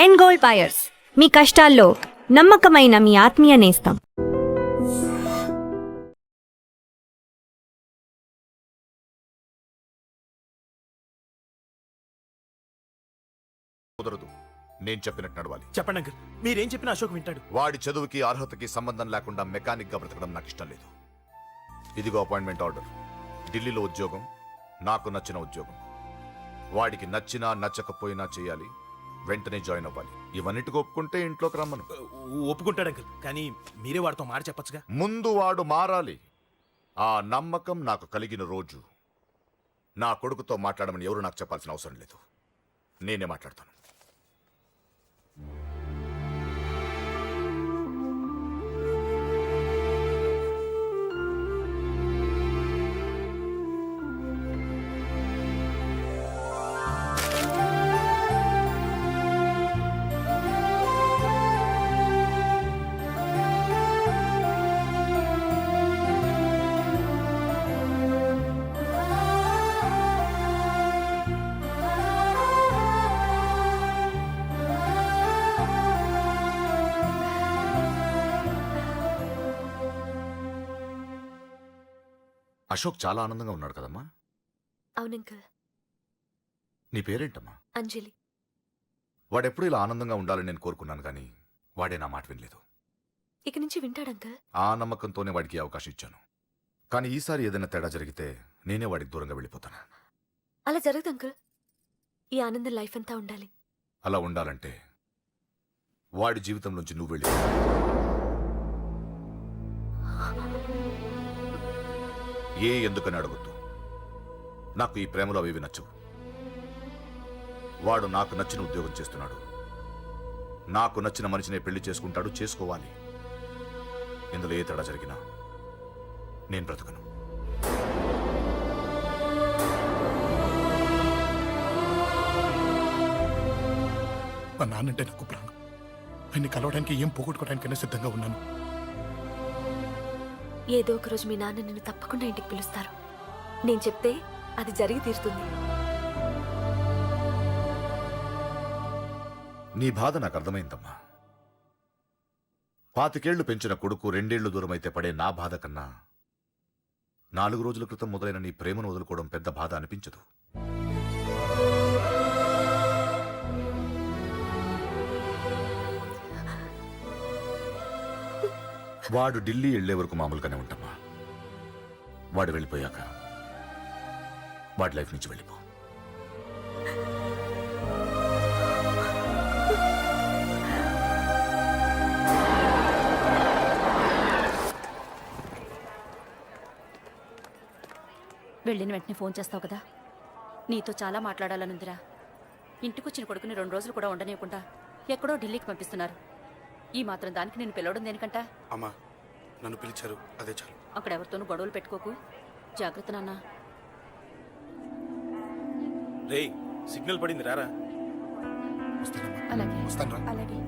End gold buyers, మీ కష్టాల్లో నమ్మకమైన మీ ఆత్మీయ నేస్తం. కుదరదు. నేను చెప్పినట్టు నడవాలి. చెప్పండి అంకుల్, మీరేం చెప్పినా అశోక్ వింటాడు. వాడి చదువుకి అర్హతకి సంబంధం లేకుండా మెకానిక్ గా బ్రతకడం నాకు ఇష్టం లేదు. ఇదిగో అపాయింట్మెంట్ ఆర్డర్. ఢిల్లీలో ఉద్యోగం, నాకు నచ్చిన ఉద్యోగం. వాడికి నచ్చినా నచ్చకపోయినా చేయాలి, వెంటనే జాయిన్ అవ్వాలి. ఇవన్నిటికి ఒప్పుకుంటే ఇంట్లోకి రమ్మను. ఒప్పుకుంటాడు అంకుల్, కానీ మీరే వాడితో మాట చెప్పచ్చుగా. ముందు వాడు మారాలి. ఆ నమ్మకం నాకు కలిగిన రోజు నా కొడుకుతో మాట్లాడమని ఎవరు నాకు చెప్పాల్సిన అవసరం లేదు. నేనే మాట్లాడతాను. అశోక్ చాలా ఆనందంగా ఉన్నాడు కదమ్మా. అవునంకల్. నీ పేరేంటమ్మా? అంజలి. వాడెప్పుడు ఇలా ఆనందంగా ఉండాలని నేను కోరుకున్నాను, కానీ వాడే నా మాట వినలేదు. ఇక నుంచి వింటాడంకల్. ఆ నమ్మకంతోనే వాడికి అవకాశం ఇచ్చాను. కానీ ఈసారి ఏదైనా తేడా జరిగితే నేనే వాడికి దూరంగా వెళ్ళిపోతాను. అలా జరగదు అంకల్. ఈ ఆనందం లైఫ్ అంతా ఉండాలి. అలా ఉండాలంటే వాడి జీవితం నుంచి నువ్వు వెళ్ళి ఎందుకని అడగొద్దు. నాకు ఈ ప్రేమలో అవి నచ్చవు. వాడు నాకు నచ్చిన ఉద్యోగం చేస్తున్నాడు. నాకు నచ్చిన మనిషినే పెళ్లి చేసుకుంటాడు, చేసుకోవాలి. ఇందులో ఏ తేడా జరిగినా నేను బ్రతకను. మా నాన్నంటే నాకు ప్రాణం. ఆయన్ని కలవడానికి ఏం పోగొట్టుకోవడానికైనా సిద్ధంగా ఉన్నాను. ఏదో ఒక రోజు మీ నాన్న నిన్ను తప్పకుండా ఇంటికి పిలుస్తారు. నేను చెప్తే అది జరిగి తీరుతుంది. నీ బాధ నాకు అర్థమైందమ్మా. 25 ఏళ్లు పెంచిన కొడుకు 2 ఏళ్లు దూరమైతే పడే నా బాధ కన్నా 4 రోజుల క్రితం మొదలైన నీ ప్రేమను వదులుకోవడం పెద్ద బాధ అనిపించదు. వాడు ఢిల్లీ వెళ్లే వరకు మామూలుగానే ఉంటామా. వాడు వెళ్ళిపోయాక వాడి లైఫ్ నుంచి వెళ్ళిపో. వెళ్ళిన వెంటనే ఫోన్ చేస్తావు కదా. నీతో చాలా మాట్లాడాలనుందిరా. ఇంటికొచ్చిన కొడుకుని 2 రోజులు కూడా ఉండనివ్వకుండా ఎక్కడో ఢిల్లీకి పంపిస్తున్నారు. ఈ మాత్రం దానికి నేను పిలవడం దేనికంట? అమ్మా, నన్ను పిలిచారు, అదే చాలు. అక్కడ ఎవరితోనూ గొడవలు పెట్టుకోకు. జాగ్రత్త నాన్న. రేయ్, సిగ్నల్ పడింది, రారా. వస్తానమ్మా. అలాగే వస్తాను రా. అలాగే.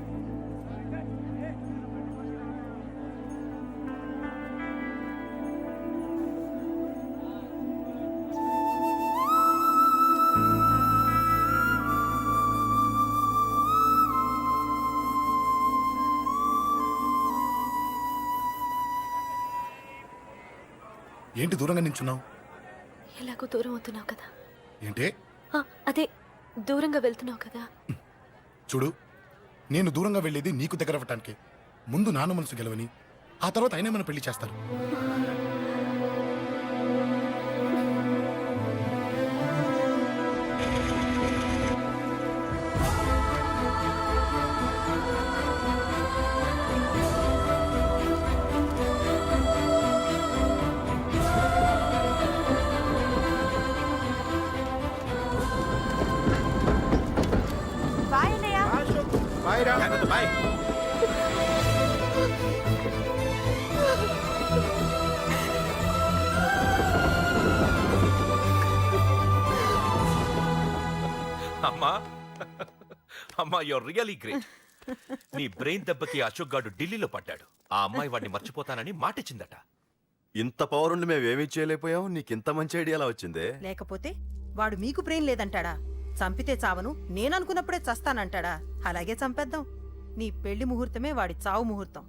ఏంటి దూరంగా నించున్నావు? ఎలాగో దూరం అవుతున్నావు కదా. ఏంటే? అదే దూరంగా వెళ్తున్నావు కదా. చూడు, నేను దూరంగా వెళ్ళేది నీకు దగ్గర అవ్వటానికి. ముందు నాన్న మనసు గెలవని, ఆ తర్వాత అయినా మన పెళ్లి చేస్తారు. బాయ్. అమ్మా అమ్మా, యూర్ రియలీ గ్రేట్. నీ బ్రెయిన్ దెబ్బకి అశోక్ గాడు ఢిల్లీలో పడ్డాడు. ఆ అమ్మాయి వాడిని మర్చిపోతానని మాటిచ్చిందట. ఇంత పవరుండి మేమేమీ చేయలేకపోయాం. నీకింత మంచి ఐడియా ఎలా వచ్చిందే? లేకపోతే వాడు మీకు బ్రెయిన్ లేదంటాడా? చంపితే చావను నేననుకున్నప్పుడే చస్తానంటాడా? అలాగే చంపేద్దాం. నీ పెళ్లి ముహూర్తమే వాడి చావు ముహూర్తం.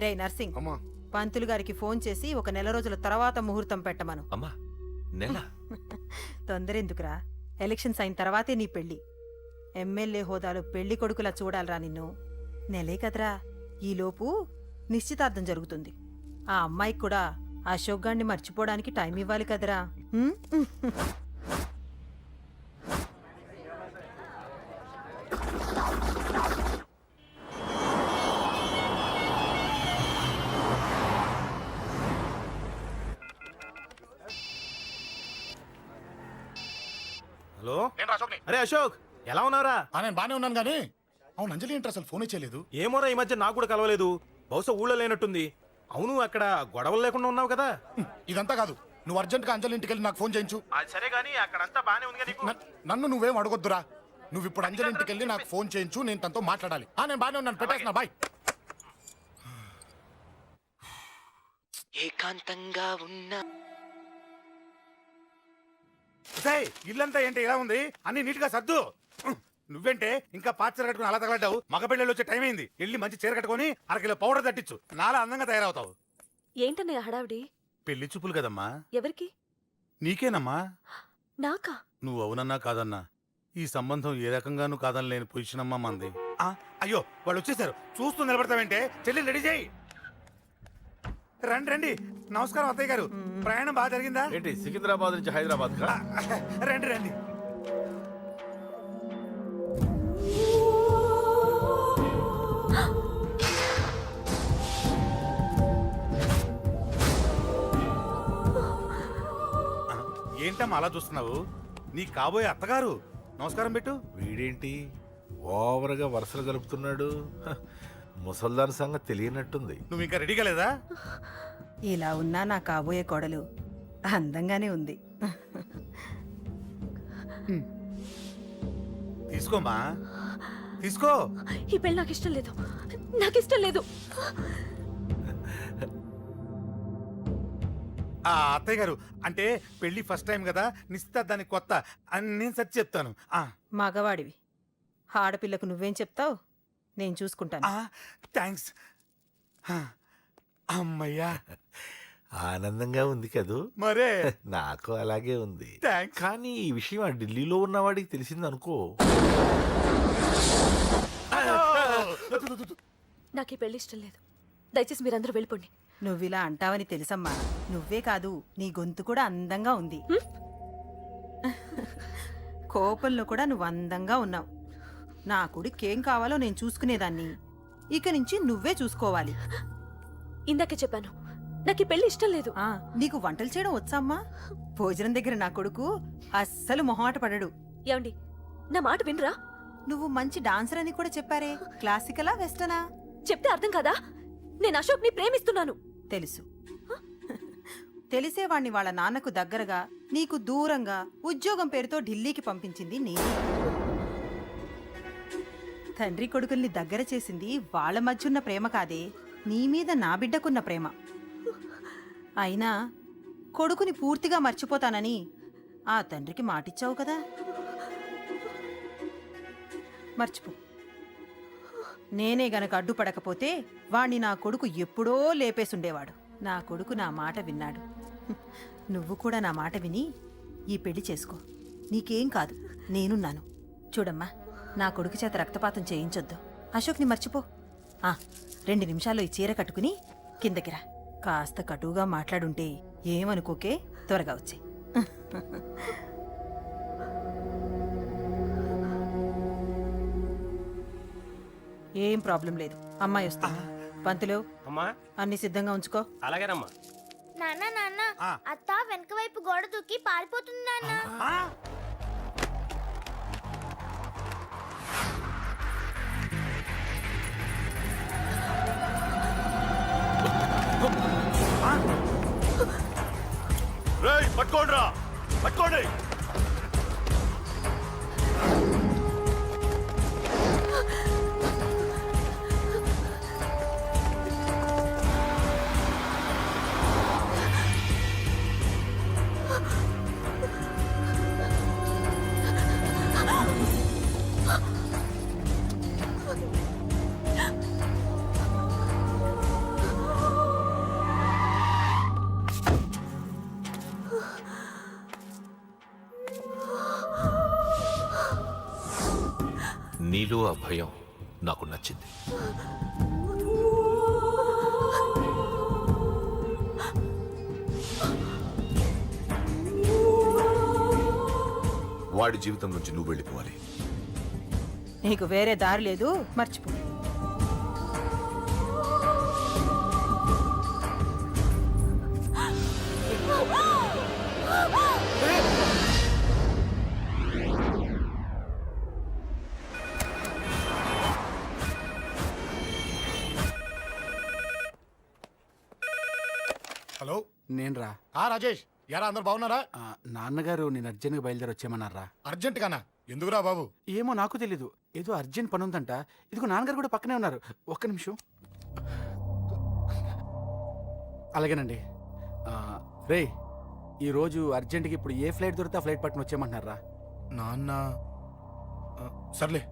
రే నర్సింగ్, అమ్మా పంతులు గారికి ఫోన్ చేసి ఒక నెల రోజుల తర్వాత ముహూర్తం పెట్టమను. అమ్మా నెల తొందరెందుకురా? ఎలక్షన్స్ అయిన తర్వాతే నీ పెళ్లి. ఎమ్మెల్యే హోదాలో పెళ్లి కొడుకులా చూడాలరా నిన్ను. నెలే కదరా, ఈలోపు నిశ్చితార్థం జరుగుతుంది. ఆ అమ్మాయికి కూడా అశోక్ గాన్ని మర్చిపోవడానికి టైం ఇవ్వాలి కదరా. ఉమ్? హలో అరే అశోక్, ఎలా ఉన్నారా? నేను బానే ఉన్నాను కానీ అవును అంజలి ఏంటి అసలు ఫోన్ చేయలేదు? ఏమోరా, ఈ మధ్య నాకు కూడా కలవలేదు. బహుశా ఊళ్ళో లేనట్టుంది. అవును, అక్కడ గొడవలు లేకుండా ఉన్నావు కదా? ఇదంతా కాదు, నువ్వు అర్జెంట్గా అంజలి ఇంటికి వెళ్ళి నాకు ఫోన్ చేయించు. అది సరే గానీ అక్కడంతా బానే ఉంది నీకు. నన్ను నువ్వేం అడగొద్దురా. నువ్వు ఇప్పుడు అంజలి ఇంటికి వెళ్ళి నాకు ఫోన్ చేయించు, నేను తనతో మాట్లాడాలి. నేను బానే ఉన్నాను, పెట్టేస్తున్నా, బాయ్. ఏకాంతంగా ఉన్న ఇల్లంతా ఏంటి ఇలా ఉంది? అన్ని నీట్ గా సర్దు. నువ్వేంటే ఇంకా పాత చీర కట్టుకుని అలా తగలడ్డావు? మగ పెళ్ళిళ్ళు వచ్చే టైం అయింది. వెళ్ళి మంచి చీర కట్టుకుని అరకిలో పౌడర్ తట్టించు. నాలా అందంగా తయారవుతావు. ఏంటన్నయ్య హడావిడి? పెళ్లి చూపులు కదమ్మా. ఎవరికి? నీకేనమ్మా. నాకా? నువ్వు అవునన్నా కాదన్నా ఈ సంబంధం ఏ రకంగానూ కాదని లేని పొజిషన్ అమ్మా మంది. అయ్యో వాళ్ళు వచ్చేసారు, చూస్తూ నిలబడతావేంటే? చెల్లి రెడీ చేయి. రండి రండి. నమస్కారం అత్తయ్య గారు, ప్రయాణం బాగా జరిగిందా? ఏంటి సికింద్రాబాద్ నుంచి హైదరాబాద్ కా? రండి రండి. ఏంటమ్మా అలా చూస్తున్నావు? నీ కాబోయే అత్తగారు. నమస్కారం పెట్టు. వీడేంటి ఓవర్గా వరుసలు కలుపుతున్నాడు? ముసల్దాన్ సంగతి తెలియనట్టుంది. నువ్వు ఇంకా రెడీ కాలేదా? ఇలా ఉన్నా నా కాబోయే కోడలు అందంగానే ఉంది. తీసుకోమ్మా, తీసుకో. ఈ పెళ్లి నాకు ఇష్టం లేదు, నాకు ఇష్టం లేదు. అత్తయ్య గారు, అంటే పెళ్లి ఫస్ట్ టైం కదా, నిశ్చితార్థానికి కొత్త అని నేను సరి చెప్తాను. మగవాడివి, ఆడపిల్లకు నువ్వేం చెప్తావు? నేను చూసుకుంటాను. థ్యాంక్స్. అమ్మయ్యా, ఆనందంగా ఉంది కదూ? మరే నాకు అలాగే ఉంది. థ్యాంక్స్. కానీ ఈ విషయం ఆ ఢిల్లీలో ఉన్నవాడికి తెలిసింది అనుకో. నాకు ఈ పెళ్లి ఇష్టం లేదు. దయచేసి మీరందరూ వెళ్ళిపోండి. నువ్విలా అంటావని తెలుసమ్మా. నువ్వే కాదు, నీ గొంతు కూడా అందంగా ఉంది. కోపంలో కూడా నువ్వు అందంగా ఉన్నావు. నా కొడుకేం కావాలో నేను చూసుకునేదాన్ని. ఇక నుంచి నువ్వే చూసుకోవాలి. ఇందాకే చెప్పాను, నాకు ఈ పెళ్లి ఇష్టం లేదు. నీకు వంటలు చేయడం వచ్చామ్మా? భోజనం దగ్గర నా కొడుకు అస్సలు మొహమాట పడడు. ఏమండి, నా మాట వినరా? నువ్వు మంచి డాన్సర్ అని కూడా చెప్పారే. క్లాసికలా వెస్టర్నా? చెప్తే అర్థం కాదా? నేను అశోక్ ని ప్రేమిస్తున్నాను. తెలుసు. తెలిసేవాణ్ణి వాళ్ళ నాన్నకు దగ్గరగా, నీకు దూరంగా ఉద్యోగం పేరుతో ఢిల్లీకి పంపించింది నేను. తండ్రి కొడుకుల్ని దగ్గర చేసింది వాళ్ళ మధ్యున్న ప్రేమ కాదే, నీ మీద నా బిడ్డకున్న ప్రేమ. అయినా కొడుకుని పూర్తిగా మర్చిపోతానని ఆ తండ్రికి మాటిచ్చావు కదా. మర్చిపో. నేనే గనక అడ్డుపడకపోతే వాణ్ణి నా కొడుకు ఎప్పుడో లేపేసుండేవాడు. నా కొడుకు నా మాట విన్నాడు. నువ్వు కూడా నా మాట విని ఈ పెళ్లి చేసుకో. నీకేం కాదు, నేనున్నాను. చూడమ్మా, నా కొడుకు చేత రక్తపాతం చేయించొద్దు. అశోక్ని మర్చిపో. 2 నిమిషాల్లో ఈ చీర కట్టుకుని కిందకిరా. కాస్త కటువుగా మాట్లాడుంటే ఏమనుకోకే, త్వరగా వచ్చే. ఏం ప్రాబ్లం లేదు, అమ్మాయి వస్తా. పంతులు, అమ్మా అన్ని సిద్ధంగా ఉంచుకో. అలాగేనమ్మా. నాన్న నాన్న, అత్త వెనక వైపు గోడ దూకి పారిపోతుంది నాన్న. పట్టుకోండిరా, పట్టుకోండి. నీలో ఆ భయం నాకు నచ్చింది. వాడి జీవితం నుంచి నువ్వు వెళ్ళిపోవాలి. నీకు వేరే దారి లేదు, మర్చిపో. హలో, నేను రా. రాజేష్, యారా అందరు బాగున్నారా? నాన్నగారు నేను అర్జెంట్గా బయలుదేరి వచ్చేయమన్నారా? అర్జెంట్ గానా? ఎందుకురా బాబు? ఏమో నాకు తెలీదు, ఏదో అర్జెంట్ పని ఉందంట. ఇదిగో నాన్నగారు కూడా పక్కనే ఉన్నారు. ఒక్క నిమిషం. అలాగేనండి. రే, ఈరోజు అర్జెంట్కి ఇప్పుడు ఏ ఫ్లైట్ దొరికితే ఆ ఫ్లైట్ పట్టుకుని వచ్చేయమంటున్నారా? నాన్న సర్లే.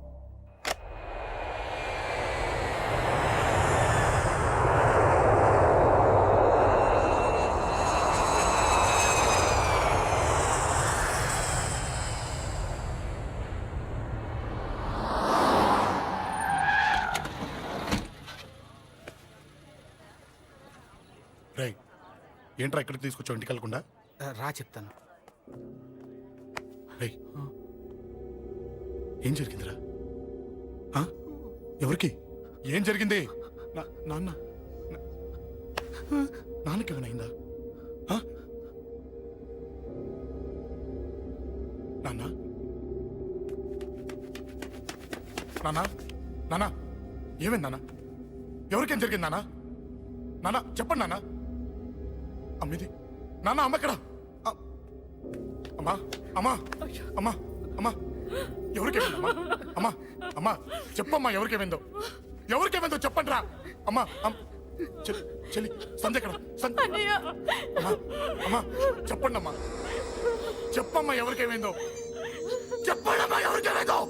రై, ఏంట్రా ఇక్కడికి తీసుకొచ్చావు ఇంటికి వెళ్ళకుండా? రా చెప్తాను. రై, ఏం జరిగిందిరా? ఎవరికి ఏం జరిగింది? నాన్న నాన్నకి ఏమైనా అయిందా? నాన్న నాన్న నాన్న ఏమైంది నాన్న? ఎవరికేం జరిగింది నాన్న? నాన్న చెప్పండి నాన్న. అమ్మిది నాన్న, అమ్మ ఎక్కడ? అమ్మా అమ్మా అమ్మా అమ్మా ఎవరికేమైందమ్మా? అమ్మా అమ్మా చెప్పమ్మా, ఎవరికేమైందో? ఎవరికేమైందో చెప్పండి రా. అమ్మా చెల్లి సంధ్య ఎక్కడ? అమ్మా అమ్మా చెప్పండి అమ్మా, చెప్పమ్మా ఎవరికేమైందో? చెప్పండి అమ్మా ఎవరికేమైందో?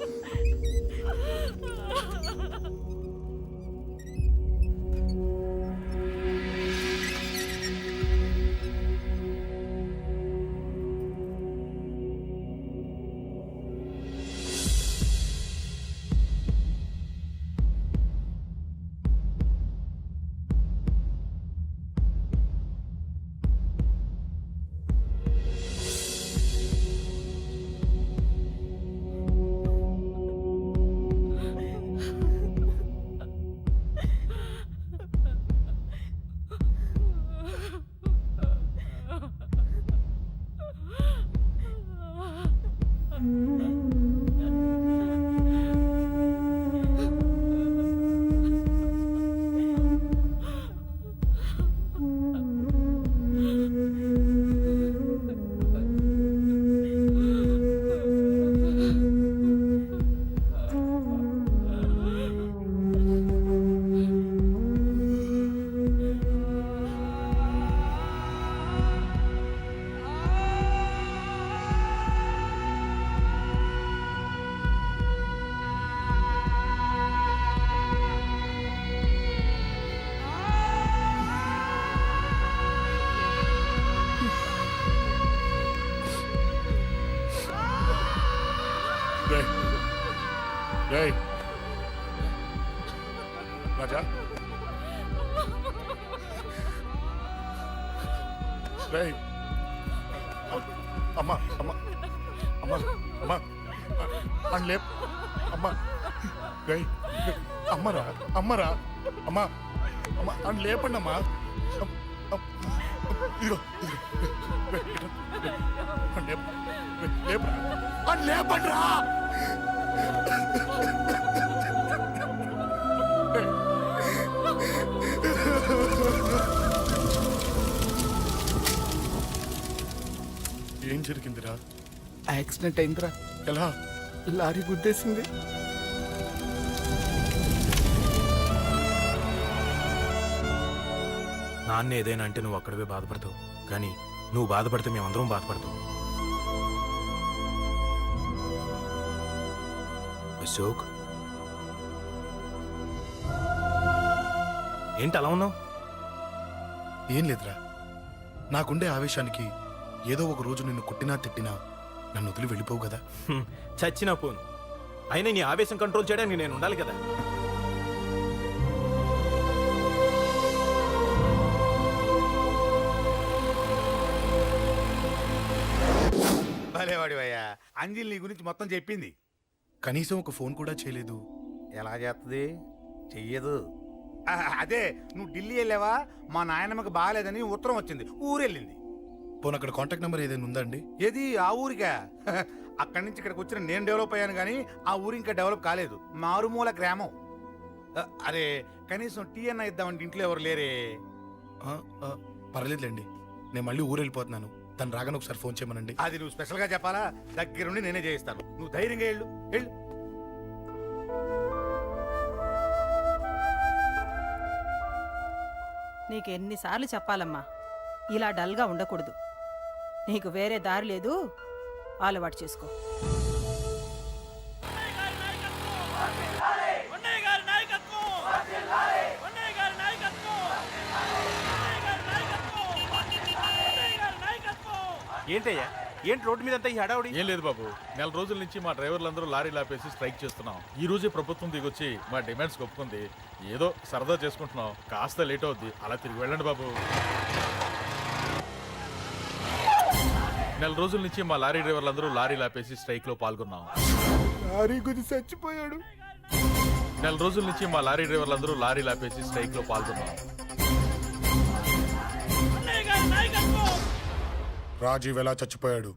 రేయ్ రాజా, రేయ్ అమ్మా అమ్మా అమ్మా అమ్మా అని లేప్ అమ్మా. రేయ్ అమ్మరా అమ్మరా అమ్మా అమ్మా అని లేపండి అమ్మా. ఇదిగో లేపరా అని లేపండి రా. ఏం జరిగిందిరా? యాక్సిడెంట్ అయిందిరా. ఎలా? లారీ గుద్దేసింది. నాన్న ఏదైనా అంటే నువ్వు అక్కడవే బాధపడతావు, కానీ నువ్వు బాధపడితే మేమందరం బాధపడతాం. అశోక్, ఏంటి అలా ఉన్నావు? ఏం లేదురా, నాకుండే ఆవేశానికి ఏదో ఒక రోజు నిన్ను కొట్టినా తిట్టినా నన్ను వదిలి వెళ్ళిపోవు కదా. చచ్చినా పోను, అయినా నీ ఆవేశం కంట్రోల్ చేయడానికి నేను ఉండాలి కదా. భలేవాడి అయ్యా, అంజలి నీ గురించి మొత్తం చెప్పింది. కనీసం ఒక ఫోన్ కూడా చేయలేదు. ఎలా చేస్తుంది? చెయ్యదు. అదే నువ్వు ఢిల్లీ వెళ్ళావా, మా నాయనమ్మకి బాగాలేదని ఉత్తరం వచ్చింది, ఊరెళ్ళింది. పోనీ అక్కడ కాంటాక్ట్ నెంబర్ ఏదైనా ఉందా అండి? ఏది ఆ ఊరికా? అక్కడి నుంచి ఇక్కడికి వచ్చిన నేను డెవలప్ అయ్యాను కానీ ఆ ఊరు ఇంకా డెవలప్ కాలేదు, మారుమూల గ్రామం. అరే కనీసం టీ అన్న ఇద్దామంటే ఇంట్లో ఎవరు లేరే. పర్లేదులేండి, నేను మళ్ళీ ఊరు వెళ్ళిపోతున్నాను. తను రాగానే ఒకసారి ఫోన్ చేయమనండి. అది నువ్వు స్పెషల్గా చెప్పాలా? దగ్గరుండి నేనే చేయిస్తాను, నువ్వు ధైర్యంగా వెళ్ళు వెళ్ళు. నీకు ఎన్నిసార్లు చెప్పాలమ్మా, ఇలా డల్గా ఉండకూడదు. నీకు వేరే దారి లేదు, అలవాటు చేసుకో. ఏంటయ్యా, ఏంటి రోడ్డు మీద అంతా ఈ హడావుడి? ఏం లేదు బాబు, నెల రోజుల నుంచి మా డ్రైవర్లందరూ లారీలు ఆపేసి స్ట్రైక్ చేస్తున్నాం. ఈ రోజే ప్రభుత్వం దిగొచ్చి మా డిమాండ్స్ ఒప్పుకుంది. ఏదో సరదా చేసుకుంటున్నాం, కాస్త లేట్ అవుద్ది, అలా తిరిగి వెళ్ళండి బాబు. నెల రోజుల నుంచి మా లారీ డ్రైవర్లందరూ లారీలు ఆపేసి స్ట్రైక్ లో పాల్గొన్నాం. లారీ గురించి చచ్చిపోయాడు. నెల రోజుల నుంచి మా లారీ డ్రైవర్లందరూ లారీలు ఆపేసి స్ట్రైక్ లో పాల్గొన్నాం. రాజీవ్ ఎలా చచ్చిపోయాడు?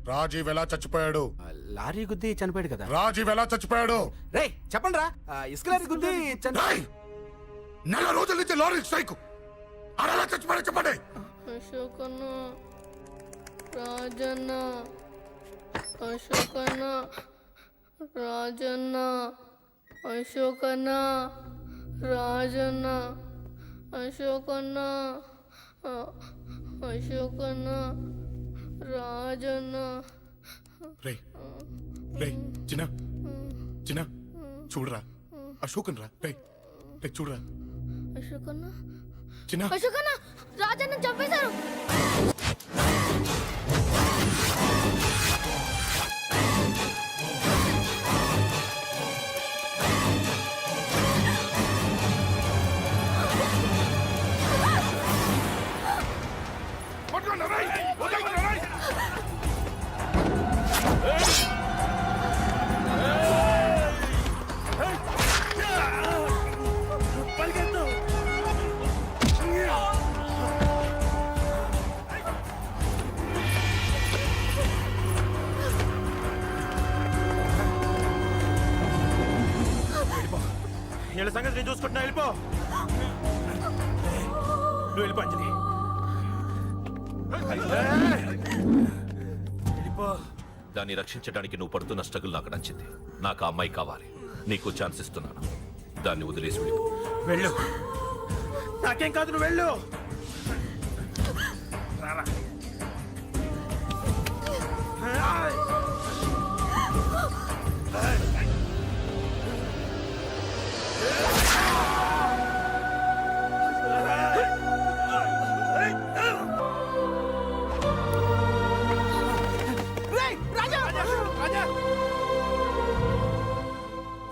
రాజీవ్ ఎలా చచ్చిపోయాడు? లారీ గుద్ది చనిపోయాడు కదా. రాజీవ్ ఎలా చచ్చిపోయాడు? రే చెప్పండి రా, ఇసుక లారీ గుద్ది రేయ్! నెల రోజుల నుంచి లారీ స్ట్రైక్, అలా చచ్చిపోయాడు చెప్పండి. అశోకన్న, రాజన్న, అశోకన్న, రాజన్న, అశోకన్న, రాజన్న, అశోకన్న, అశోకన్న, రాజన్న. రే రే చిన్న చిన్న చూడరా, అశోకన్ రా. రే రే చూడరా అశోకన్న, చిన్న. అశోకన్న, రాజన్న చంపేశారు. వీళ్ళ సంగతి నేను చూసుకుంటున్నా, వెళ్ళిపో. నువ్వు వెళ్ళిపో అంజలి, వెళ్ళిపో. దాన్ని రక్షించడానికి నువ్వు పడుతున్న స్ట్రగుల్ నాకు నచ్చింది. నాకు ఆ అమ్మాయి కావాలి, నీకు ఛాన్స్ ఇస్తున్నాను. దాన్ని వదిలేసి వెళ్ళిపో. వెళ్ళు, నాకేం కాదు, నువ్వు వెళ్ళు. రారా.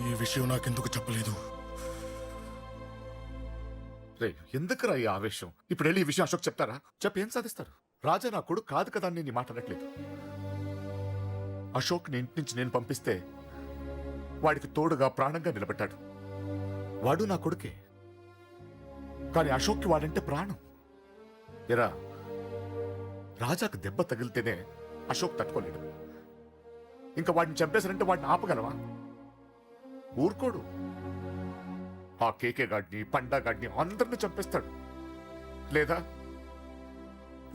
ఈ విషయం నాకెందుకు చెప్పలేదు? రే ఎందుకురా ఈ ఆవేశం? ఇప్పుడు వెళ్ళి ఈ విషయం అశోక్ చెప్తారా? చెప్పి ఏం సాధిస్తారు? రాజా నా కొడుకు కాదు కదా అని నేను మాట్లాడట్లేదు. అశోక్ ని ఇంటి నుంచి నేను పంపిస్తే వాడికి తోడుగా ప్రాణంగా నిలబెట్టాడు. వాడు నా కొడుకే, కానీ అశోక్కి వాడంటే ప్రాణం. ఎరా, రాజాకు దెబ్బ తగిలితేనే అశోక్ తట్టుకోలేడు. ఇంకా వాడిని చంపేశారంటే వాడిని ఆపగలవా? ఊరుకోడు. ఆ కేకే గాడిని, పండా గాడిని అందరిని చంపేస్తాడు, లేదా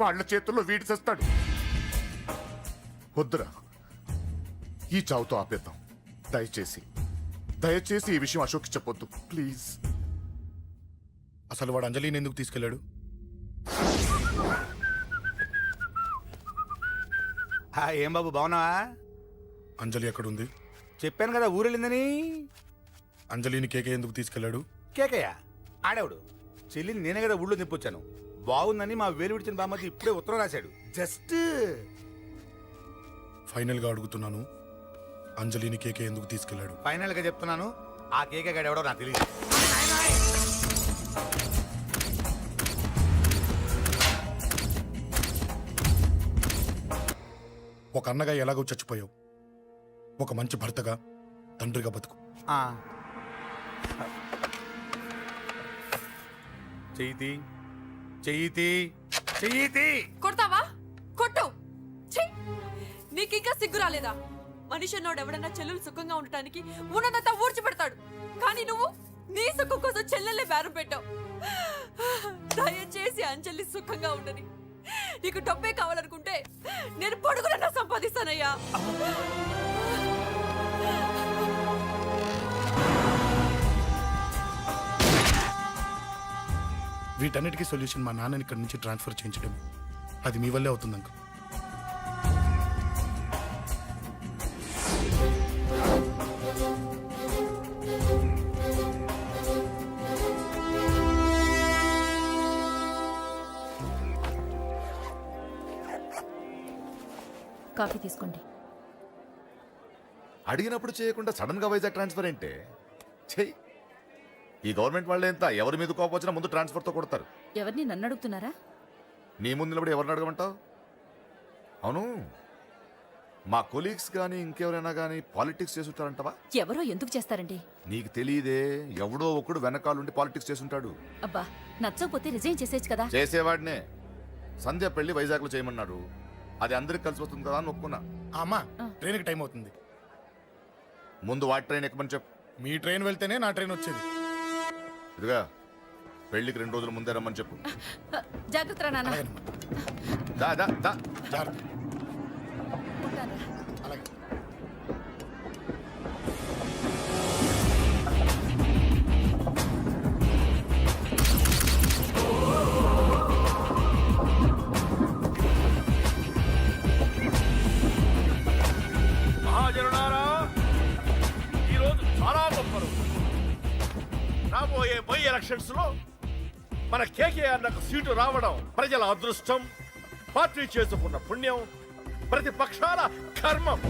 వాళ్ళ చేతుల్లో వీడి చేస్తాడు. వద్దురా, ఈ చావుతో ఆపేద్దాం. దయచేసి దయచేసి ఈ విషయం అశోక్కి చెప్పొద్దు ప్లీజ్. అసలు వాడు అంజలిని ఎందుకు తీసుకెళ్ళాడు? ఏం బాబు బాగున్నావా? అంజలి ఎక్కడుంది? చెప్పాను కదా ఊరెళ్ళిందని. అంజలిని కేకే ఎందుకు తీసుకెళ్ళాడు? కేకయ్య ఆడేవాడు, చెల్లిని నేనే కదా ఊళ్ళో నిప్పొచ్చాను. బాగుందని మా వేలు విడిచిన బామ్మది ఇప్పుడే ఉత్తరం రాశాడు. జస్ట్ ఫైనల్గా అడుగుతున్నాను, అంజలిని కేకే ఎందుకు తీసుకెళ్ళాడు? ఫైనల్ గా చెప్తున్నాను, ఆ కేకే గాడు ఎవడో నాకు తెలియదు. ఒక అన్నగా ఎలాగో చచ్చిపోయావు, ఒక మంచి భర్తగా, తండ్రిగా బతుకు. చెయ్యితి చెయ్యితి చెయ్యితి. కొడతావా? కొట్టు. ఛీ! నీకింకా సిగ్గు రాలేదా? మనిషి అన్నోడు ఎవడన్నా చెల్లెలు సుఖంగా ఉండటానికి ఉన్నదంతా ఊడ్చిపెడతాడు, కానీ నువ్వు నీ సుఖం కోసం చెల్లెలే బేరం పెట్టావు. దయచేసి అంజలి సుఖంగా ఉండని. నీకు డబ్బే కావాలనుకుంటే నేను పొడుగునన్నా సంపాదిస్తానయ్యా. వీటన్నిటికీ సొల్యూషన్ మా నాన్నని ఇక్కడి నుంచి ట్రాన్స్ఫర్ చేయించడం. అది మీ వల్లే అవుతుంది అంకుల్. కాఫీ తీసుకోండి. అడిగినప్పుడు చేయకుండా సడన్ గా వైజాగ్ ట్రాన్స్ఫర్ ఏంటే? చెయ్యి. ఈ గవర్నమెంట్ వాళ్ళే ఎంత, ఎవరి మీద కోపం వచ్చినా ముందు ట్రాన్స్ఫర్తో కొడతారు. ఎవరిని నన్ను అడుగుతున్నారా? నీ ముందు నిలబడి ఎవరిని అడగమంటావు? అవును, మా కొలీగ్స్ కానీ ఇంకెవరైనా కానీ పాలిటిక్స్ చేసుంటారంటవా? ఎవరో ఎందుకు చేస్తారండి? నీకు తెలియదే, ఎవడో ఒకడు వెనకాలండి పాలిటిక్స్ చేసుంటాడు. అబ్బా, నచ్చకపోతే రిజైన్ చేసేచ్చు కదా. చేసేవాడినే. సంధ్య పెళ్లి వైజాగ్లో చేయమన్నాడు, అది అందరికి కలిసి వస్తుంది కదా అని ఒప్పుకున్నా. అమ్మా, ట్రైన్కి టైం అవుతుంది. ముందు వాటి ట్రైన్ ఎక్కమని చెప్పు. మీ ట్రైన్ వెళ్తేనే నా ట్రైన్ వచ్చేది. ఇదిగా పెళ్లికి 2 రోజుల ముందే రమ్మని చెప్పు. జాగ్రత్త రా నాన్న. దా దా దా. జాగ్రత్త. ఉంటాను. అలాగే. మహాజనులారా, ఈరోజు చాలా గొప్ప రోజు. రాబోయే బై ఎలక్షన్స్ లో మన కేకేఆర్ నాకు సీటు రావడం ప్రజల అదృష్టం, పార్టీ చేసుకున్న పుణ్యం, ప్రతిపక్షాల కర్మం.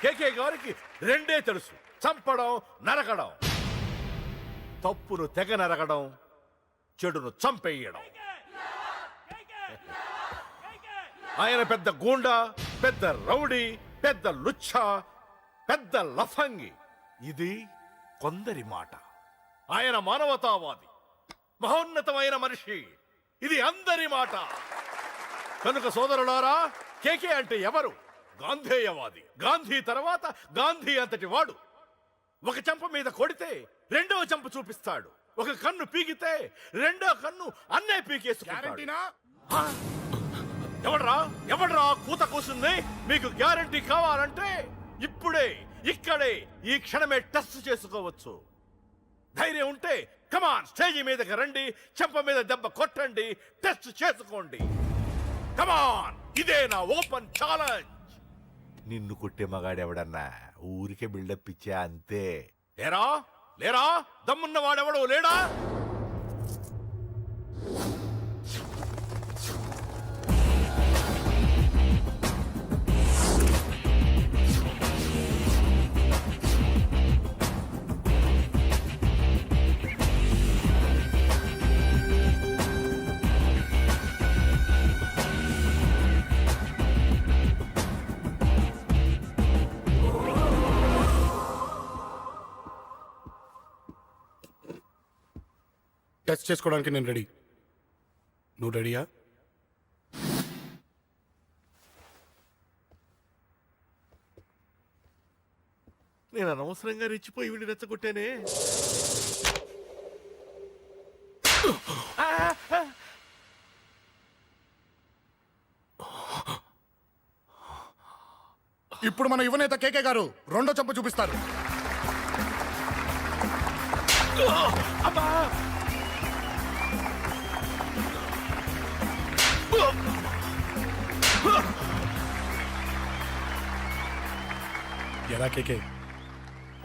కేకే గారికి రెండే తెలుసు: చంపడం, నరకడం. తప్పును తెగ నరకడం, చెడును చంపేయడం. ఆయన పెద్ద గూండా, పెద్ద రౌడీ, పెద్ద లుచ్చ, పెద్ద లఫంగి. ఇది కొందరి మాట. ఆయన మానవతావాది, మహోన్నతమైన మనిషి. ఇది అందరి మాట. కనుక సోదరులారా, కేకే అంటే ఎవరు? గాంధేయవాది. గాంధీ తర్వాత గాంధీ అంతటి వాడు. ఒక చెంప మీద కొడితే రెండవ చెంప చూపిస్తాడు. ఒక కన్ను పీకితే రెండో కన్ను అన్నే పీకేసుకుంటాడు. ఎవడ్రా కూత కూసింది? మీకు గ్యారంటీ కావాలంటే ఇప్పుడే, ఇక్కడే, ఈ క్షణమే టెస్ట్ చేసుకోవచ్చు. ధైర్యం ఉంటే కమాన్, స్టేజి మీదకి రండి, చెంప మీద దెబ్బ కొట్టండి, టెస్ట్ చేసుకోండి. కమాన్, ఇదే నా ఓపెన్ ఛాలెంజ్. నిన్ను కొట్టే మగాడెవడన్నా ఊరికే బిల్డప్ ఇచ్చా అంతే. లేరా లేరా దమ్మున్న వాడెవడో లేడా? టెస్ట్ చేసుకోవడానికి నేను రెడీ. నువ్వు రెడీయా? నేను అనవసరంగా రెచ్చిపోయి వీడిని రెచ్చగొట్టానే. ఇప్పుడు మన యువనేత కేకే గారు రెండో చెంప చూపిస్తారు. ఎలా కేకే,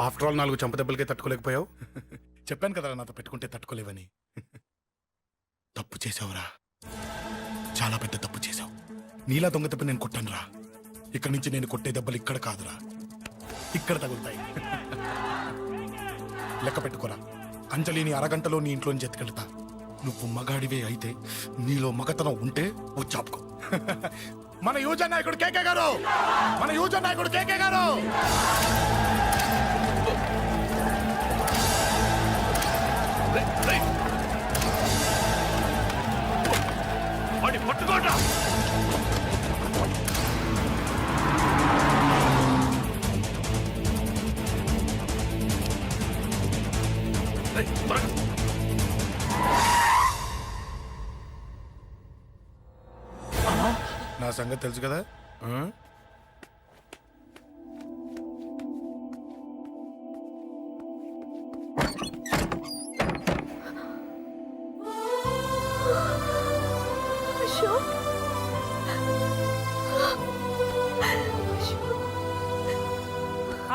ఆఫ్టర్ ఆల్ 4 చంపదెబ్బలకే తట్టుకోలేకపోయావు? చెప్పాను కదా నాతో పెట్టుకుంటే తట్టుకోలేవని. తప్పు చేసావురా, చాలా పెద్ద తప్పు చేశావు. నీలా దొంగ తప్ప నేను కొట్టాను రా. ఇక్కడి నుంచి నేను కొట్టే దెబ్బలు ఇక్కడ కాదురా, ఇక్కడ తగులుతాయి. లెక్క పెట్టుకోరా. అంజలిని అరగంటలో నీ ఇంట్లోంచి ఎత్తుకెళ్తా. నువ్వు మగాడివే అయితే, నీలో మగతనం ఉంటే వచ్చాపుకో. మన యువజన నాయకుడు కేకే గారు, మన యువజన నాయకుడు కేకే గారు. పట్టుకోండి. నా సంగతి తెలుసు కదా.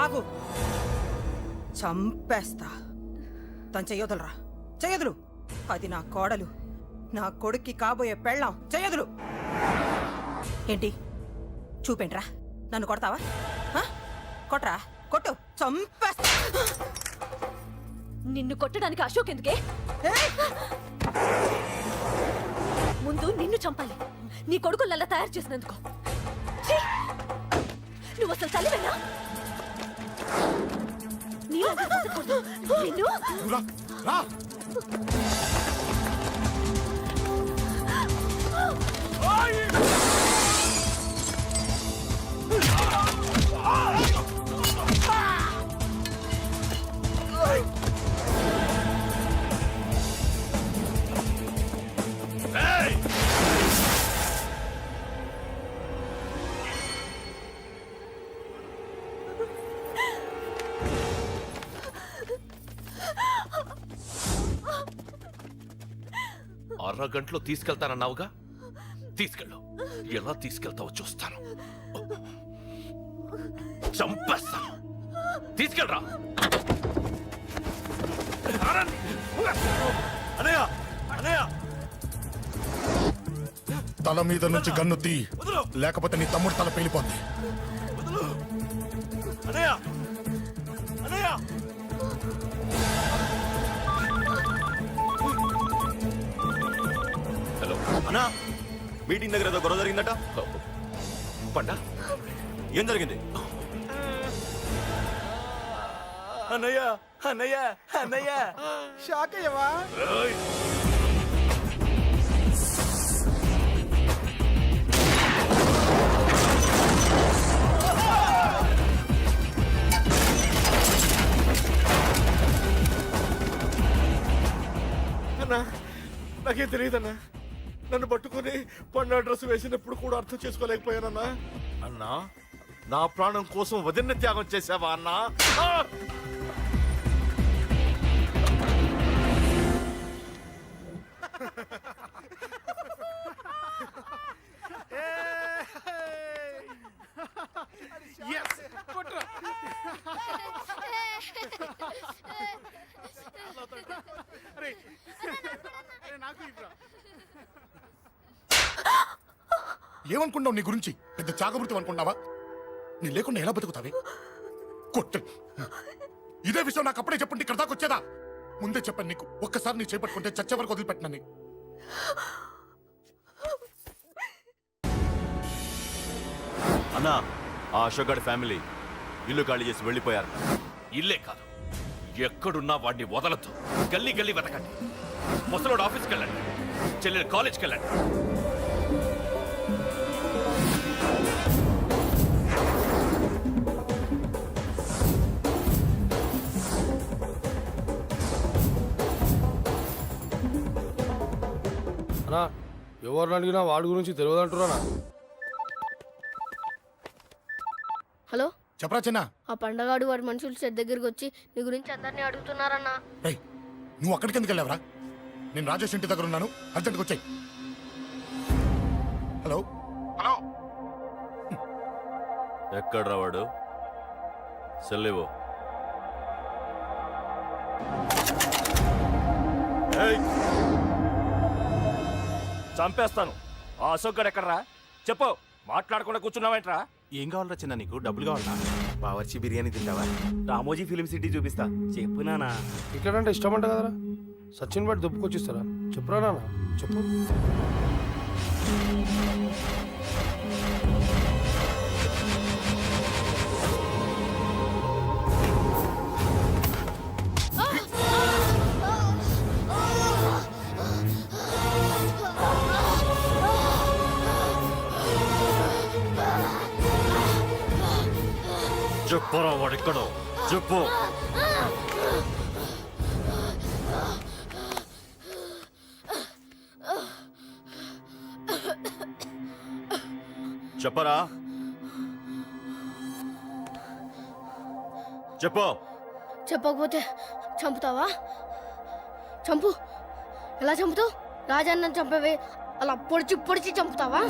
ఆగు, చంపేస్తా. తను చెయ్యొదలరా, చెయ్యదులు. అది నా కోడలు, నా కొడుక్కి కాబోయే పెళ్ళాం. చెయ్యదులు. ఏంటి చూపేంట్రా? నన్ను కొడతావా? కొట్రా, కొట్టు, చంపేస్తా. నిన్ను కొట్టడానికి అశోక్ ఎందుకే? ముందు నిన్ను చంపాలి, నీ కొడుకులల్లా తయారు చేసినందుకు. ఛీ! నువ్వు అసలు తల్లివేనా? నిన్ను రా. అరగంటలో తీసుకెళ్తానన్నావుగా, తీసుకెళ్ళు. ఎలా తీసుకెళ్తావో చూస్తాను. చంపేస్తాను. తీసుకెళ్ళరా. తల మీద నుంచి గన్ను తీ, లేకపోతే నీ తమ్ముడు తల పేలిపోద్ది. హలో అన్నా, మీటింగ్ దగ్గర ఏదో గొడవ జరిగిందట. పండా, ఏం జరిగింది? అన్నయ్య, అన్నయ్య, అన్నయ్య, షాక్ అయ్యవా? అన్నా, నాకేం తెలియదన్నా. నన్ను పట్టుకుని పండు డ్రెస్ వేసినప్పుడు కూడా అర్థం చేసుకోలేకపోయానన్నా. అన్నా, నా ప్రాణం కోసం వదిన త్యాగం చేసావా అన్నా? ఏమనుకున్నావు నీ గురించి? పెద్ద చాగమృతి అనుకున్నావా? నీ లేకుండా ఎలా బతుకుతావే? కొట్టు. ఇదే విషయం నాకు అప్పుడే చెప్పండి, ఇక్కడ దాకా వచ్చేదా? ముందే చెప్పాను నీకు, ఒక్కసారి నీ చేపట్టుకుంటే చచ్చే వరకు వదిలిపెట్టినని. అన్నా, ఆ అశోక్ గారి ఫ్యామిలీ ఇల్లు ఖాళీ చేసి వెళ్ళిపోయారు. ఇల్లే కాదు, ఎక్కడున్నా వాడిని వదలొద్దు. గల్లీ గల్లీ వెతకండి. ముసలోడు ఆఫీస్కి వెళ్ళండి, చెల్లెలు కాలేజ్కి వెళ్ళండి. ఎవరిని అడిగినా వాడి గురించి తెలియదంటున్నా. హలో, చెప్పరా చిన్న. ఆ పండగాడు వాడి మనుషులు సెట్ దగ్గరికి వచ్చి నీ గురించి అందరినీ అడుగుతున్నారన్నా. రేయ్, నువ్వు అక్కడికి ఎందుకు వెళ్ళావరా? నేను రాజేష్ ఇంటి దగ్గర ఉన్నాను, అర్జెంట్గా వచ్చాయి. హలో హలో, ఎక్కడ్రా వాడు? సెల్లేవో. చంపేస్తాను. ఆ అశోక్ గడు ఎక్కడరా చెప్పు మాట్లాడకుండా కూర్చున్నావేంట్రా ఏం కావాలరా చిన్న నీకు డబ్బులు కావాలా బావర్చి బిర్యానీ తింటావా రామోజీ ఫిలిం సిటీ చూపిస్తా చెప్పు నానా ఇట్లా ఇష్టం అంట కదరా సచిన్ బట్టి దుప్పుకొచ్చిస్తారా చెప్పురా నాన్న చెప్పు చెప్పరా వాడెక్కడో చెప్పు చెప్పరా చెప్పు చెప్పకపోతే చంపుతావా? చంపు. ఎలా చంపుతావు? రాజాన్న చంపవే అలా పొడిచి పొడిచి చంపుతావా?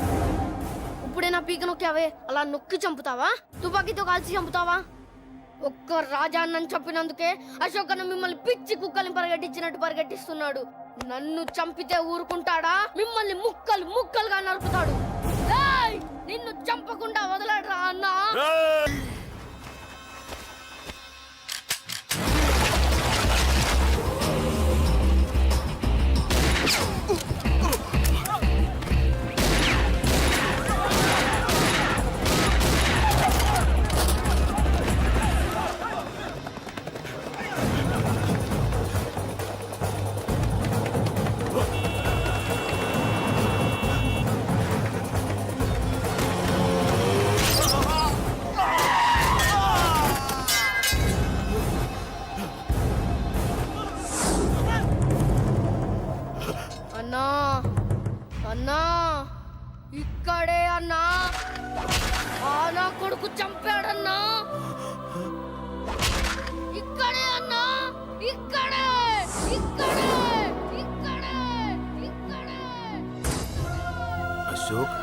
ఇప్పుడే నా పీక నొక్కావే అలా నొక్కి చంపుతావా? తుపాకీతో కాల్చి చంపుతావా? ఒక్క రాజాన్నని చంపినందుకే అశోక్ అన్న మిమ్మల్ని పిచ్చి కుక్కల్ని పరిగెట్టించినట్టు పరిగెట్టిస్తున్నాడు. నన్ను చంపితే ఊరుకుంటాడా? మిమ్మల్ని ముక్కలు ముక్కలుగా నరుకుతాడు. ఏయ్! నిన్ను చంపకుండా వదలడరా అన్నా. అన్నా అన్నా ఇక్కడే అన్నా. నా కొడుకు చంపాడన్నా. ఇక్కడే అన్నా. ఇక్కడే ఇక్కడే ఇక్కడే ఇక్కడే. అశోక్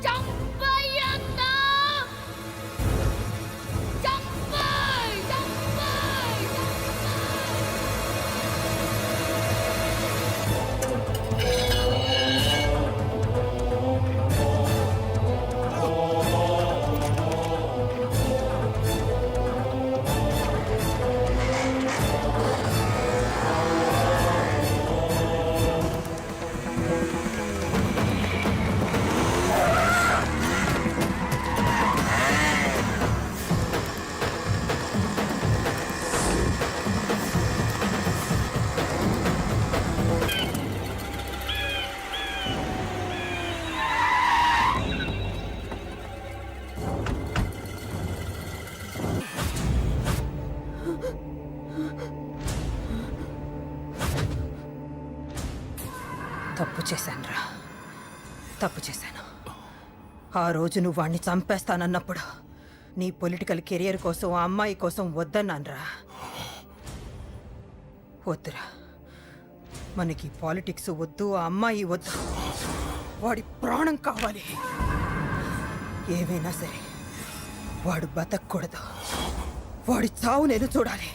చంపయ్యన్నా. చంపయ్ చంపయ్ తప్పు చేశానురా, తప్పు చేశాను. ఆ రోజు నువ్వు వాణ్ణి చంపేస్తానన్నప్పుడు నీ పొలిటికల్ కెరియర్ కోసం ఆ అమ్మాయి కోసం వద్దన్నానురా. వద్దురా, మనకి పాలిటిక్స్ వద్దు, ఆ అమ్మాయి వద్దు. వాడి ప్రాణం కావాలి. ఏమైనా సరే వాడు బతకూడదు. వాడి చావు నేను చూడాలి.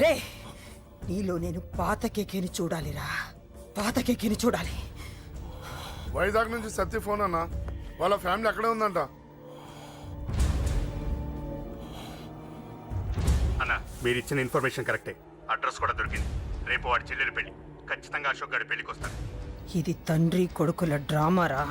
రే, నీలో నేను పాత కేకేని చూడాలిరా, పాత కేకేని చూడాలి. వైజాగ్ నుంచి సత్య ఫోన్ అన్న, వాళ్ళ ఫ్యామిలీ అక్కడే ఉందంట. అన్న, మీరు ఇచ్చిన ఇన్ఫర్మేషన్ కరెక్టే. అడ్రస్ కూడా దొరికింది. రేపు వాడి చెల్లెలు పెళ్లి. ఖచ్చితంగా అశోక్ గారి పెళ్లికి వస్తాడు. ఇది తండ్రి కొడుకుల డ్రామారా.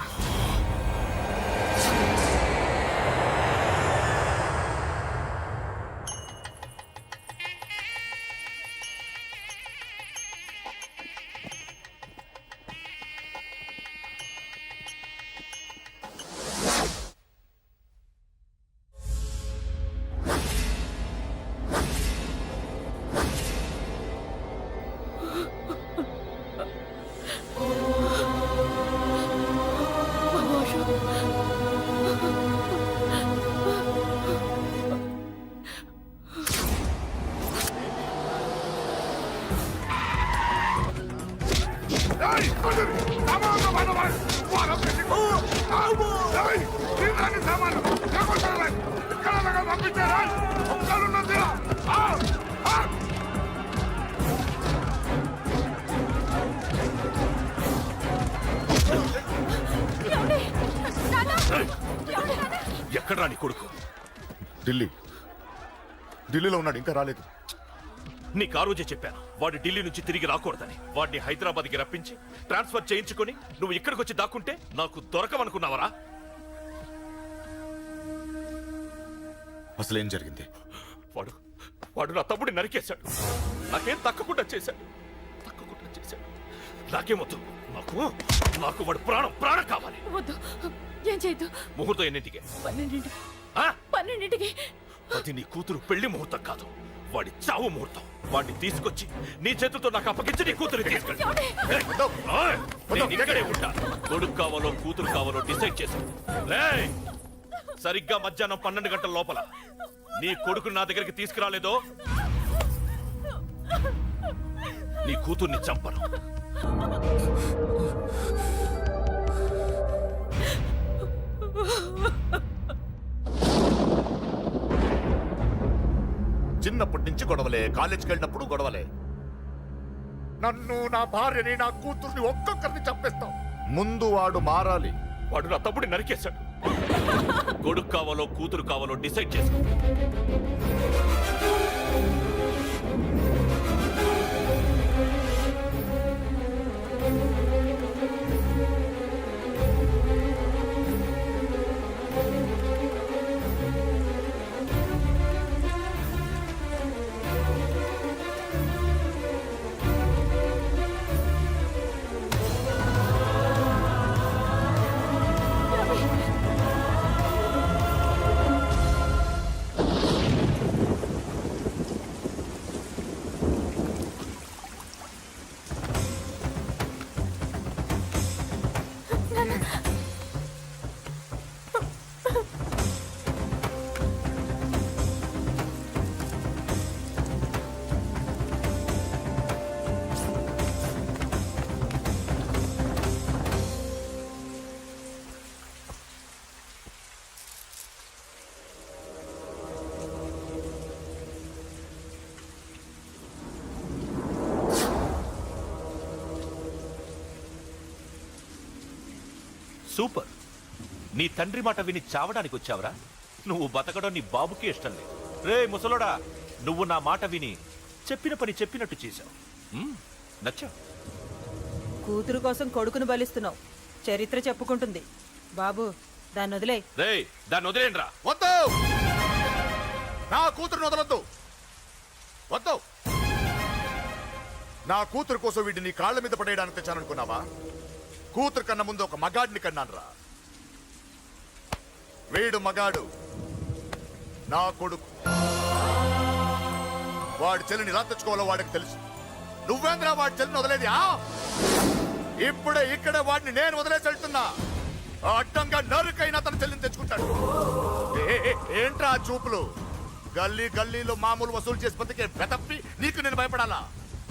బాబు అశోక్ ఎక్కడ్రా నీ కొడుకు? ఢిల్లీలో ఉన్నాడు, ఇంకా రాలేదు. నీకు ఆ రోజే చెప్పాను వాడు ఢిల్లీ నుంచి తిరిగి రాకూడదని. వాడిని హైదరాబాద్కి రప్పించి ట్రాన్స్ఫర్ చేయించుకొని నువ్వు ఇక్కడికి వచ్చి దాక్కుంటే నాకు దొరకవనుకున్నావరా? అసలేం జరిగింది? వాడు వాడు నా తమ్ముడిని నరికేశాడు. నాకేం తక్కకుండా చేశాడు. నాకేమొద్దు. నాకు వాడు ప్రాణం కావాలి. వద్దు, ఏం చేయొద్దు. ముహూర్తం ఎన్నింటికి? 12ంటికి. అది నీ కూతురు పెళ్లి ముహూర్తం కాదు, వాడి చావు ముహూర్తం. వాడిని తీసుకొచ్చి నీ చేతులతో నాకు అప్పగించి నీ కూతురు తీసుకెళ్ళి ఇక్కడే ఉంటా. కొడుకు కావాలో కూతురు కావాలో డిసైడ్ చేశాను. సరిగ్గా మధ్యాహ్నం 12 గంటల లోపల నీ కొడుకుని నా దగ్గరికి తీసుకురాలేదో నీ కూతుర్ని చంపను. చిన్నప్పటి నుంచి గొడవలే, కాలేజీకి వెళ్ళినప్పుడు గొడవలే. నన్ను, నా భార్యని, నా కూతుర్ని ఒక్కొక్కరిని చంపేస్తాం. ముందు వాడు మారాలి. వాడు నా తమ్ముడిని నరికేశాడు. కొడుకు కావాలో కూతురు కావాలో డిసైడ్ చేశాడు. సూపర్. నీ తండ్రి మాట విని చావడానికి వచ్చావరా? నువ్వు బతకడం నీ బాబుకి ఇష్టం లేదు. రే ముసలోడా, నువ్వు నా మాట విని చెప్పిన పని చెప్పినట్టు చేశావు. నచ్చా? కూతురు కోసం కొడుకును బలిస్తున్నావు. చరిత్ర చెప్పుకుంటుంది. బాబు, దాన్ని వదిలే. రే దాన్ని వదిలేండ్రా. వద్దు, నా కూతురుని వదలొద్దు. వద్దు. నా కూతురు కోసం వీడిని కాళ్ళ మీద పడేయడానికి తెచ్చాననుకున్నావా? కూతురు కన్నా ముందు ఒక మగాడిని కన్నానురా. వీడు మగాడు, నా కొడుకు. వాడి చెల్లిని ఎలా తెచ్చుకోవాలో వాడికి తెలుసు. నువ్వేంద్రా వాడి చెల్లిని వదిలేది? ఇప్పుడే ఇక్కడే వాడిని నేను వదిలేసి వెళ్తున్నా. అడ్డంగా నరుకైనా తన చెల్లిని తెచ్చుకుంటాడు. ఏంట్రా చూపులు? గల్లీ గల్లీలో మామూలు వసూలు చేసి బతికే వెతప్పి నీకు నేను భయపడాలా?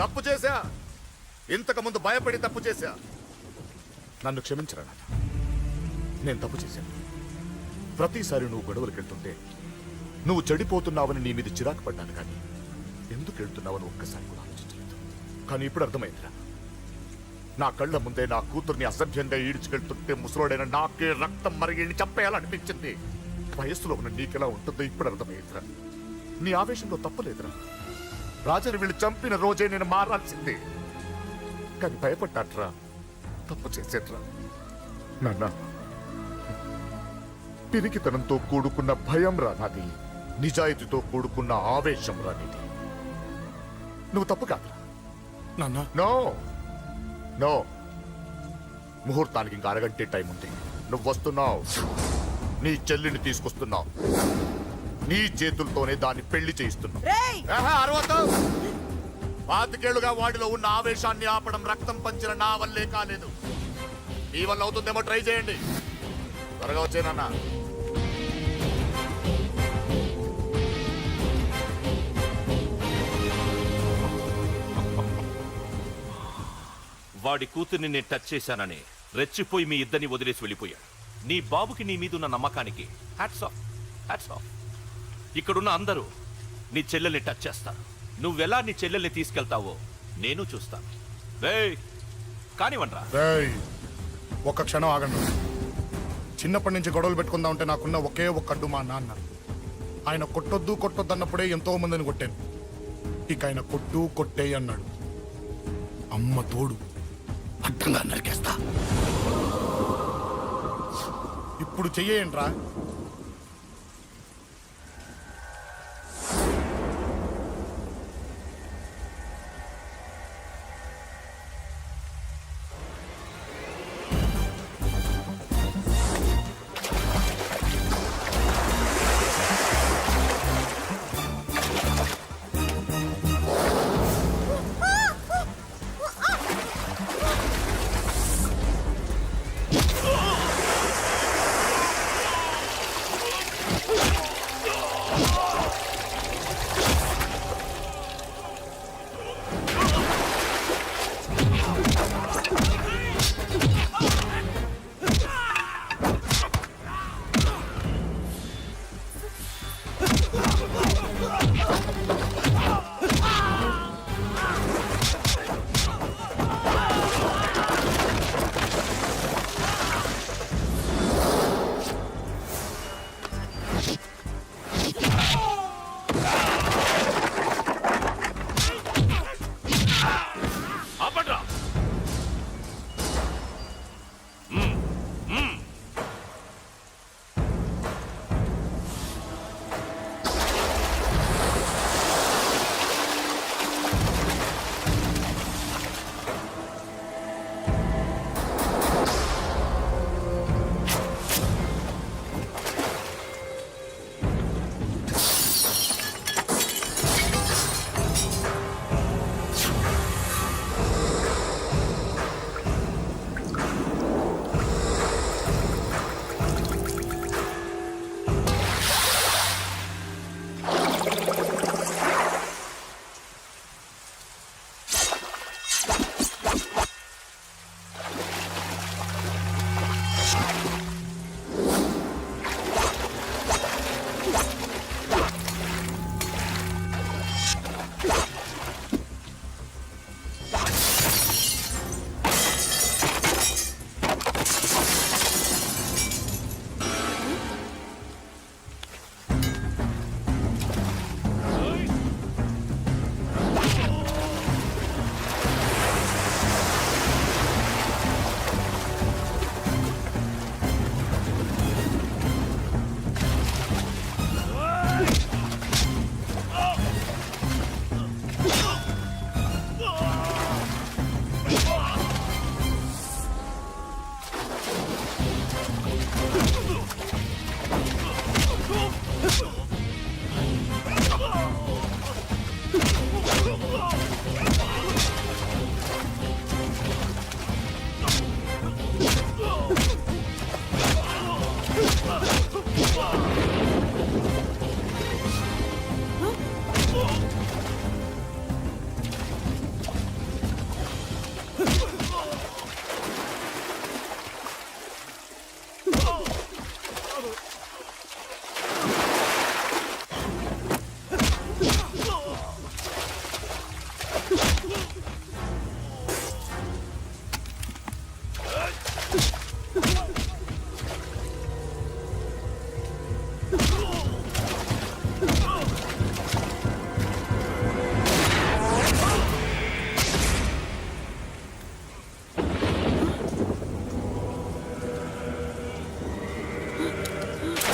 తప్పు చేశా, ఇంతకు ముందు భయపడి తప్పు చేశా. నన్ను క్షమించరా నాన్న, నేను తప్పు చేశాను. ప్రతిసారి నువ్వు గొడవలకు వెళ్తుంటే నువ్వు చెడిపోతున్నావని నీ మీద చిరాకు పడ్డాను, కానీ ఎందుకు వెళ్తున్నావని ఒక్కసారి కూడా ఆలోచించలేదు. కానీ ఇప్పుడు అర్థమైందిరా, నా కళ్ళ ముందే నా కూతుర్ని అసభ్యంగా ఈడ్చుకెళ్తుంటే ముసలోడైన నాకే రక్తం మరిగి చంపేయాలనిపించింది. వయస్సులో ఉన్న నీకెలా ఉంటుందో ఇప్పుడు అర్థమైందిరా. నీ ఆవేశంలో తప్పలేదురా. రాజాని వీళ్ళు చంపిన రోజే నేను మారాల్సిందే, కానీ భయపడ్డాట్రా, తప్పు చేసేట్రా. నాన్న, పిరికితనంతో కూడుకున్న భయం రా నాది, నిజాయితీతో కూడుకున్న ఆవేశం రా నీది. నువ్వు తప్పు కాదురా నాన్న. నో నో, ముహూర్తానికి ఇంకా అరగంటే టైం ఉంది. నువ్వు వస్తున్నావు, నీ చెల్లిని తీసుకొస్తున్నావు, నీ చేతులతోనే దాన్ని పెళ్లి చేయిస్తున్నావు. పాతికేళ్లుగా వాడిలో ఉన్న ఆవేశాన్ని ఆపడం రక్తం పంచిన నా వల్లే కాలేదు. నీ వల్ల అవుతుందేమో ట్రై చేయండి. త్వరగా వచ్చేనన్నా. వాడి కూతుర్ని నేను టచ్ చేశానని రెచ్చిపోయి మీ ఇద్దరిని వదిలేసి వెళ్ళిపోయాడు. నీ బాబుకి నీ మీదున్న నమ్మకానికి హ్యాట్స్ ఆఫ్, హ్యాట్స్ ఆఫ్. ఇక్కడున్న అందరూ నీ చెల్లెల్ని టచ్ చేస్తారు. నువ్వెలా నీ చెల్లెల్ని తీసుకెళ్తావో నేను చూస్తాను. రేయ్ కానివ్వండ్రా. రేయ్, ఒక్క క్షణం ఆగండి. చిన్నప్పటి నుంచి గొడవలు పెట్టుకుందాం అంటే నాకున్న ఒకే ఒక్క అడ్డు మా నాన్న. ఆయన కొట్టొద్దు అన్నప్పుడే ఎంతో మందిని కొట్టాను. ఇక ఆయన కొట్టు కొట్టే అన్నాడు. అమ్మ తోడు అడ్డంగా నరికేస్తా. ఇప్పుడు చెయ్యేంట్రా?